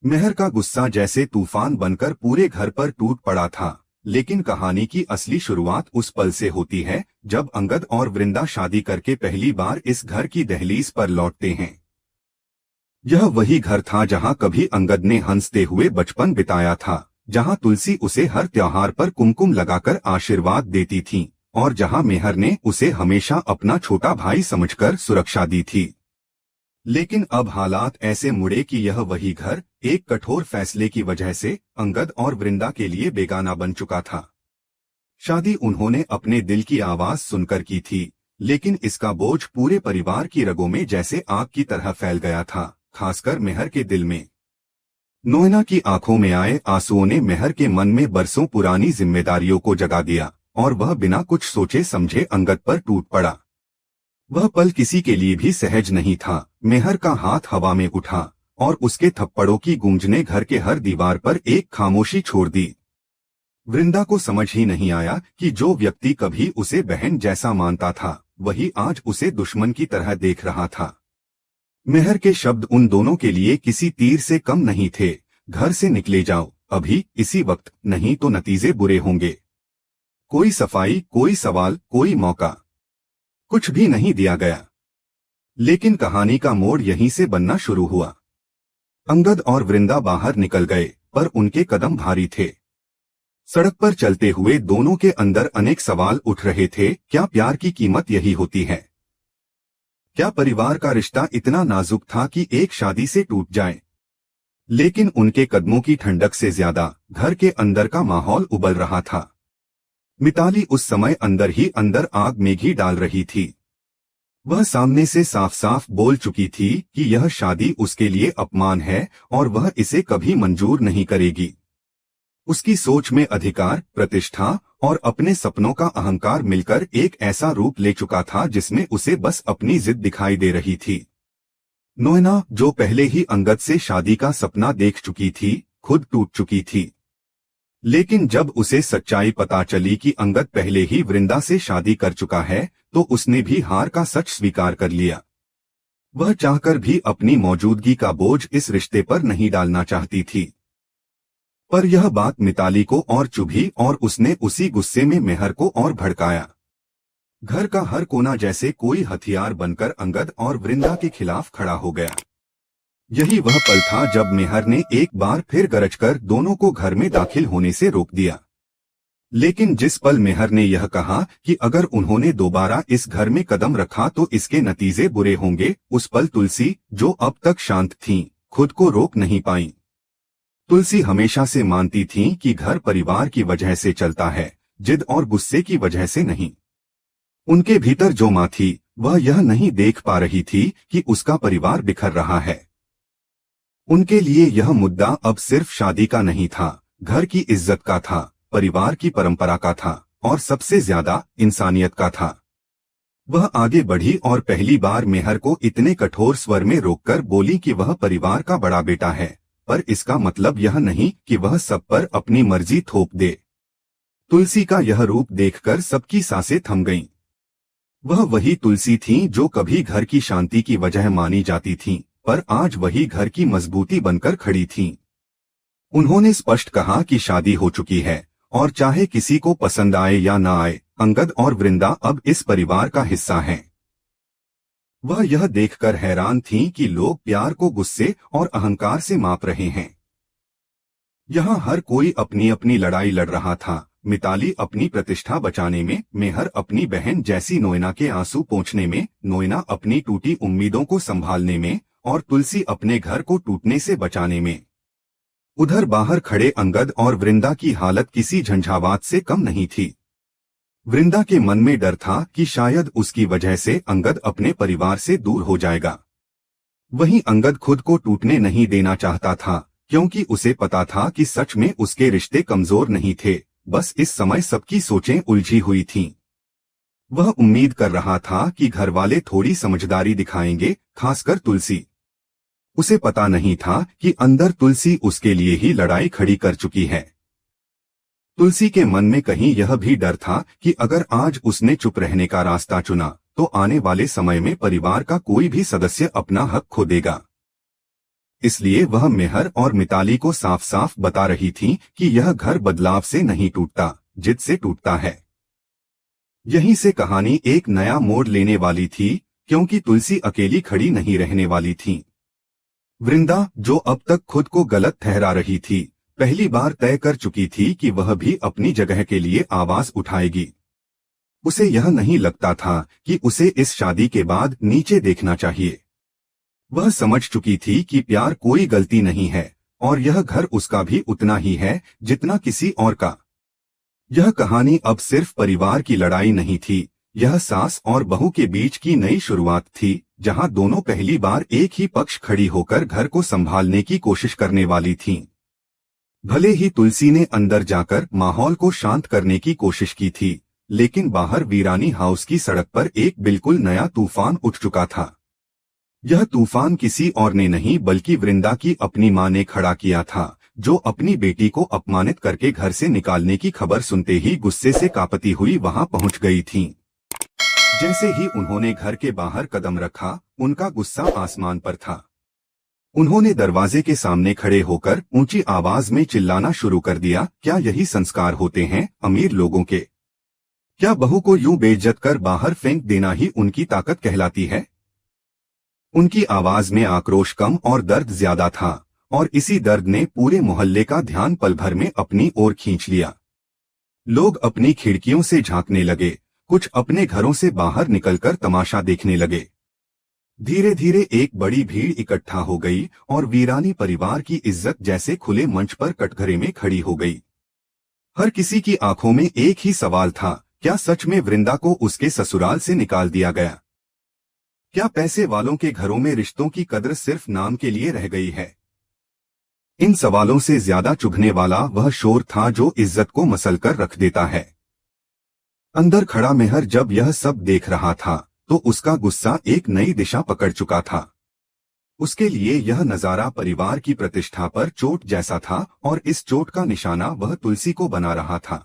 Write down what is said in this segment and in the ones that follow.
मेहर का गुस्सा जैसे तूफान बनकर पूरे घर पर टूट पड़ा था। लेकिन कहानी की असली शुरुआत उस पल से होती है जब अंगद और वृंदा शादी करके पहली बार इस घर की दहलीज पर लौटते हैं। यह वही घर था जहां कभी अंगद ने हंसते हुए बचपन बिताया था, जहां तुलसी उसे हर त्योहार पर कुमकुम लगाकर आशीर्वाद देती थी और जहां मेहर ने उसे हमेशा अपना छोटा भाई समझकर सुरक्षा दी थी। लेकिन अब हालात ऐसे मुड़े कि यह वही घर एक कठोर फैसले की वजह से अंगद और वृंदा के लिए बेगाना बन चुका था। शादी उन्होंने अपने दिल की आवाज सुनकर की थी, लेकिन इसका बोझ पूरे परिवार की रगों में जैसे आग की तरह फैल गया था, खासकर मेहर के दिल में। नोएना की आंखों में आए आंसुओं ने मेहर के मन में बरसों पुरानी जिम्मेदारियों को जगा दिया और वह बिना कुछ सोचे समझे अंगद पर टूट पड़ा। वह पल किसी के लिए भी सहज नहीं था। मेहर का हाथ हवा में उठा और उसके थप्पड़ों की गूंज ने घर के हर दीवार पर एक खामोशी छोड़ दी। वृंदा को समझ ही नहीं आया कि जो व्यक्ति कभी उसे बहन जैसा मानता था वही आज उसे दुश्मन की तरह देख रहा था। मेहर के शब्द उन दोनों के लिए किसी तीर से कम नहीं थे। घर से निकले जाओ अभी, इसी वक्त, नहीं तो नतीजे बुरे होंगे। कोई सफाई, कोई सवाल, कोई मौका, कुछ भी नहीं दिया गया। लेकिन कहानी का मोड़ यहीं से बनना शुरू हुआ। अंगद और वृंदा बाहर निकल गए, पर उनके कदम भारी थे। सड़क पर चलते हुए दोनों के अंदर अनेक सवाल उठ रहे थे। क्या प्यार की कीमत यही होती है? क्या परिवार का रिश्ता इतना नाजुक था कि एक शादी से टूट जाए? लेकिन उनके कदमों की ठंडक से ज्यादा घर के अंदर का माहौल उबल रहा था। मिताली उस समय अंदर ही अंदर आग में घी डाल रही थी। वह सामने से साफ साफ बोल चुकी थी कि यह शादी उसके लिए अपमान है और वह इसे कभी मंजूर नहीं करेगी। उसकी सोच में अधिकार, प्रतिष्ठा और अपने सपनों का अहंकार मिलकर एक ऐसा रूप ले चुका था जिसमें उसे बस अपनी जिद दिखाई दे रही थी। नोएना, जो पहले ही अंगद से शादी का सपना देख चुकी थी, खुद टूट चुकी थी। लेकिन जब उसे सच्चाई पता चली कि अंगद पहले ही वृंदा से शादी कर चुका है, तो उसने भी हार का सच स्वीकार कर लिया। वह चाहकर भी अपनी मौजूदगी का बोझ इस रिश्ते पर नहीं डालना चाहती थी। पर यह बात मिताली को और चुभी और उसने उसी गुस्से में मेहर को और भड़काया। घर का हर कोना जैसे कोई हथियार बनकर अंगद और वृंदा के खिलाफ खड़ा हो गया। यही वह पल था जब मेहर ने एक बार फिर गरजकर दोनों को घर में दाखिल होने से रोक दिया। लेकिन जिस पल मेहर ने यह कहा कि अगर उन्होंने दोबारा इस घर में कदम रखा तो इसके नतीजे बुरे होंगे, उस पल तुलसी, जो अब तक शांत थीं, खुद को रोक नहीं पाईं। तुलसी हमेशा से मानती थीं कि घर परिवार की वजह से चलता है, जिद और गुस्से की वजह से नहीं। उनके भीतर जो मां थी, वह यह नहीं देख पा रही थी कि उसका परिवार बिखर रहा है। उनके लिए यह मुद्दा अब सिर्फ शादी का नहीं था, घर की इज्जत का था, परिवार की परंपरा का था और सबसे ज्यादा इंसानियत का था। वह आगे बढ़ी और पहली बार मेहर को इतने कठोर स्वर में रोककर बोली कि वह परिवार का बड़ा बेटा है, पर इसका मतलब यह नहीं कि वह सब पर अपनी मर्जी थोप दे। तुलसी का यह रूप देखकर सबकी सांसें थम गईं। वह वही तुलसी थी जो कभी घर की शांति की वजह मानी जाती थी, पर आज वही घर की मजबूती बनकर खड़ी थीं। उन्होंने स्पष्ट कहा कि शादी हो चुकी है और चाहे किसी को पसंद आए या ना आए, अंगद और वृंदा अब इस परिवार का हिस्सा हैं। वह यह देखकर हैरान थीं कि लोग प्यार को गुस्से और अहंकार से माप रहे हैं। यहाँ हर कोई अपनी अपनी लड़ाई लड़ रहा था। मिताली अपनी प्रतिष्ठा बचाने में, मेहर अपनी बहन जैसी नोएना के आंसू पोंछने में, नोएना अपनी टूटी उम्मीदों को संभालने में और तुलसी अपने घर को टूटने से बचाने में। उधर बाहर खड़े अंगद और वृंदा की हालत किसी झंझावात से कम नहीं थी। वृंदा के मन में डर था कि शायद उसकी वजह से अंगद अपने परिवार से दूर हो जाएगा। वहीं अंगद खुद को टूटने नहीं देना चाहता था, क्योंकि उसे पता था कि सच में उसके रिश्ते कमजोर नहीं थे, बस इस समय सबकी सोचें उलझी हुई थीं। वह उम्मीद कर रहा था कि घरवाले थोड़ी समझदारी दिखाएंगे, खासकर तुलसी। उसे पता नहीं था कि अंदर तुलसी उसके लिए ही लड़ाई खड़ी कर चुकी है। तुलसी के मन में कहीं यह भी डर था कि अगर आज उसने चुप रहने का रास्ता चुना तो आने वाले समय में परिवार का कोई भी सदस्य अपना हक खो देगा। इसलिए वह मेहर और मिताली को साफ साफ बता रही थी कि यह घर बदलाव से नहीं टूटता, जिद से टूटता है। यहीं से कहानी एक नया मोड़ लेने वाली थी, क्योंकि तुलसी अकेली खड़ी नहीं रहने वाली थी। वृंदा, जो अब तक खुद को गलत ठहरा रही थी, पहली बार तय कर चुकी थी कि वह भी अपनी जगह के लिए आवाज उठाएगी। उसे यह नहीं लगता था कि उसे इस शादी के बाद नीचे देखना चाहिए। वह समझ चुकी थी कि प्यार कोई गलती नहीं है, और यह घर उसका भी उतना ही है जितना किसी और का। यह कहानी अब सिर्फ परिवार की लड़ाई नहीं थी, यह सास और बहू के बीच की नई शुरुआत थी, जहां दोनों पहली बार एक ही पक्ष खड़ी होकर घर को संभालने की कोशिश करने वाली थीं। भले ही तुलसी ने अंदर जाकर माहौल को शांत करने की कोशिश की थी, लेकिन बाहर वीरानी हाउस की सड़क पर एक बिल्कुल नया तूफान उठ चुका था। यह तूफान किसी और ने नहीं बल्कि वृंदा की अपनी मां ने खड़ा किया था, जो अपनी बेटी को अपमानित करके घर से निकालने की खबर सुनते ही गुस्से से कांपती हुई वहां पहुंच गई थीं। जैसे ही उन्होंने घर के बाहर कदम रखा, उनका गुस्सा आसमान पर था। उन्होंने दरवाजे के सामने खड़े होकर ऊंची आवाज में चिल्लाना शुरू कर दिया, क्या यही संस्कार होते हैं अमीर लोगों के? क्या बहू को यूं बेइज्जत कर बाहर फेंक देना ही उनकी ताकत कहलाती है? उनकी आवाज में आक्रोश कम और दर्द ज्यादा था, और इसी दर्द ने पूरे मोहल्ले का ध्यान पल भर में अपनी ओर खींच लिया। लोग अपनी खिड़कियों से झांकने लगे, कुछ अपने घरों से बाहर निकलकर तमाशा देखने लगे। धीरे धीरे एक बड़ी भीड़ इकट्ठा हो गई और वीरानी परिवार की इज्जत जैसे खुले मंच पर कटघरे में खड़ी हो गई। हर किसी की आंखों में एक ही सवाल था, क्या सच में वृंदा को उसके ससुराल से निकाल दिया गया? क्या पैसे वालों के घरों में रिश्तों की कद्र सिर्फ नाम के लिए रह गई है? इन सवालों से ज्यादा चुभने वाला वह शोर था जो इज्जत को मसलकर रख देता है। अंदर खड़ा मेहर जब यह सब देख रहा था, तो उसका गुस्सा एक नई दिशा पकड़ चुका था। उसके लिए यह नजारा परिवार की प्रतिष्ठा पर चोट जैसा था, और इस चोट का निशाना वह तुलसी को बना रहा था।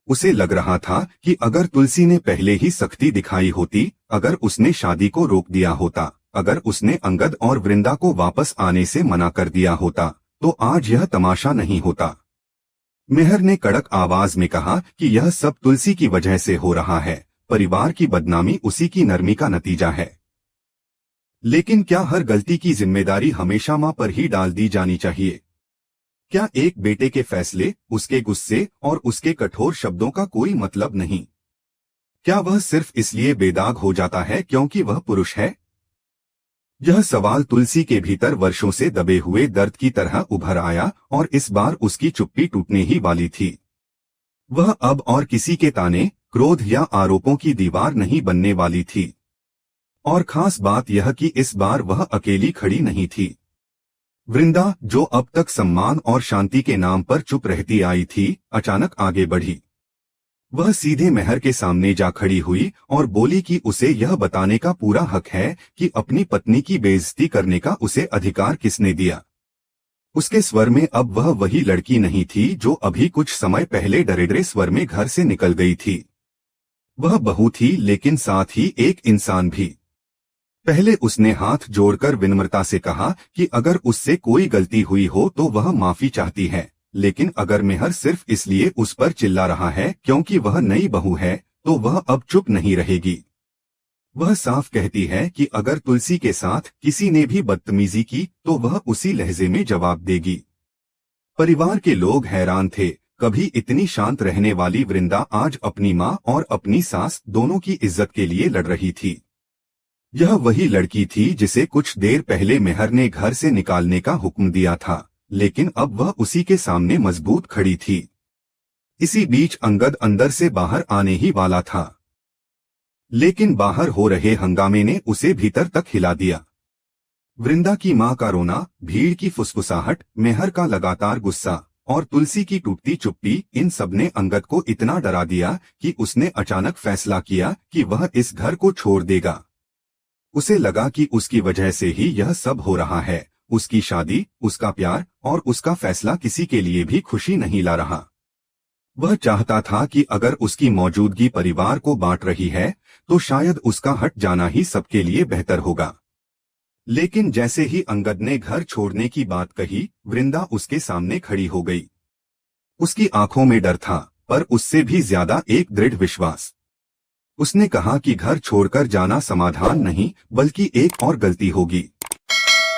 उसे लग रहा था कि अगर तुलसी ने पहले ही सख्ती दिखाई होती, अगर उसने शादी को रोक दिया होता, अगर उसने अंगद और वृंदा को वापस आने से मना कर दिया होता, तो आज यह तमाशा नहीं होता। मेहर ने कड़क आवाज में कहा कि यह सब तुलसी की वजह से हो रहा है, परिवार की बदनामी उसी की नरमी का नतीजा है। लेकिन क्या हर गलती की जिम्मेदारी हमेशा मां पर ही डाल दी जानी चाहिए? क्या एक बेटे के फैसले, उसके गुस्से और उसके कठोर शब्दों का कोई मतलब नहीं? क्या वह सिर्फ इसलिए बेदाग हो जाता है क्योंकि वह पुरुष है? यह सवाल तुलसी के भीतर वर्षों से दबे हुए दर्द की तरह उभर आया, और इस बार उसकी चुप्पी टूटने ही वाली थी। वह अब और किसी के ताने, क्रोध या आरोपों की दीवार नहीं बनने वाली थी। और खास बात यह कि इस बार वह अकेली खड़ी नहीं थी। वृंदा, जो अब तक सम्मान और शांति के नाम पर चुप रहती आई थी, अचानक आगे बढ़ी। वह सीधे मेहर के सामने जा खड़ी हुई और बोली कि उसे यह बताने का पूरा हक है कि अपनी पत्नी की बेइज्जती करने का उसे अधिकार किसने दिया। उसके स्वर में अब वह वही लड़की नहीं थी जो अभी कुछ समय पहले डरे स्वर में घर से निकल गई थी। वह बहू थी, लेकिन साथ ही एक इंसान भी। पहले उसने हाथ जोड़कर विनम्रता से कहा कि अगर उससे कोई गलती हुई हो तो वह माफी चाहती है, लेकिन अगर मेहर सिर्फ इसलिए उस पर चिल्ला रहा है क्योंकि वह नई बहू है, तो वह अब चुप नहीं रहेगी। वह साफ कहती है कि अगर तुलसी के साथ किसी ने भी बदतमीजी की तो वह उसी लहजे में जवाब देगी। परिवार के लोग हैरान थे, कभी इतनी शांत रहने वाली वृंदा आज अपनी मां और अपनी सास दोनों की इज्जत के लिए लड़ रही थी। यह वही लड़की थी जिसे कुछ देर पहले मेहर ने घर से निकालने का हुक्म दिया था, लेकिन अब वह उसी के सामने मजबूत खड़ी थी। इसी बीच अंगद अंदर से बाहर आने ही वाला था, लेकिन बाहर हो रहे हंगामे ने उसे भीतर तक हिला दिया। वृंदा की मां का रोना, भीड़ की फुसफुसाहट, मेहर का लगातार गुस्सा और तुलसी की टूटती चुप्पी, इन सब ने अंगद को इतना डरा दिया कि उसने अचानक फैसला किया कि वह इस घर को छोड़ देगा। उसे लगा कि उसकी वजह से ही यह सब हो रहा है। उसकी शादी, उसका प्यार और उसका फैसला किसी के लिए भी खुशी नहीं ला रहा। वह चाहता था कि अगर उसकी मौजूदगी परिवार को बांट रही है, तो शायद उसका हट जाना ही सबके लिए बेहतर होगा। लेकिन जैसे ही अंगद ने घर छोड़ने की बात कही, वृंदा उसके सामने खड़ी हो गई। उसकी आंखों में डर था, पर उससे भी ज्यादा एक दृढ़ विश्वास। उसने कहा कि घर छोड़कर जाना समाधान नहीं, बल्कि एक और गलती होगी।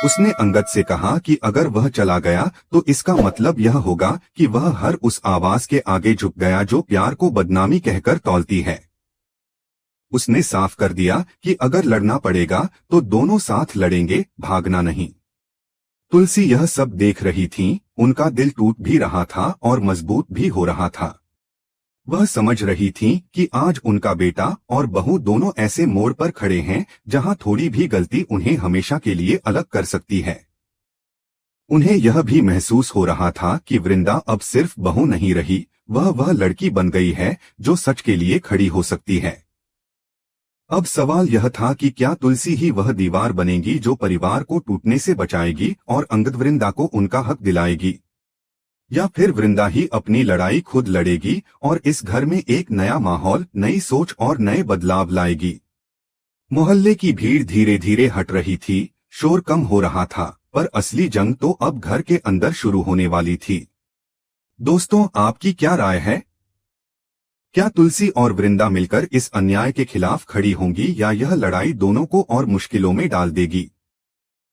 उसने अंगद से कहा कि अगर वह चला गया तो इसका मतलब यह होगा कि वह हर उस आवाज के आगे झुक गया जो प्यार को बदनामी कहकर तौलती है। उसने साफ कर दिया कि अगर लड़ना पड़ेगा तो दोनों साथ लड़ेंगे, भागना नहीं। तुलसी यह सब देख रही थी, उनका दिल टूट भी रहा था और मजबूत भी हो रहा था। वह समझ रही थी कि आज उनका बेटा और बहू दोनों ऐसे मोड़ पर खड़े हैं जहां थोड़ी भी गलती उन्हें हमेशा के लिए अलग कर सकती है। उन्हें यह भी महसूस हो रहा था कि वृंदा अब सिर्फ बहू नहीं रही, वह लड़की बन गई है जो सच के लिए खड़ी हो सकती है। अब सवाल यह था कि क्या तुलसी ही वह दीवार बनेगी जो परिवार को टूटने से बचाएगी और अंगद वृंदा को उनका हक दिलाएगी, या फिर वृंदा ही अपनी लड़ाई खुद लड़ेगी और इस घर में एक नया माहौल, नई सोच और नए बदलाव लाएगी। मोहल्ले की भीड़ धीरे धीरे हट रही थी, शोर कम हो रहा था, पर असली जंग तो अब घर के अंदर शुरू होने वाली थी। दोस्तों, आपकी क्या राय है? क्या तुलसी और वृंदा मिलकर इस अन्याय के खिलाफ खड़ी होंगी या यह लड़ाई दोनों को और मुश्किलों में डाल देगी?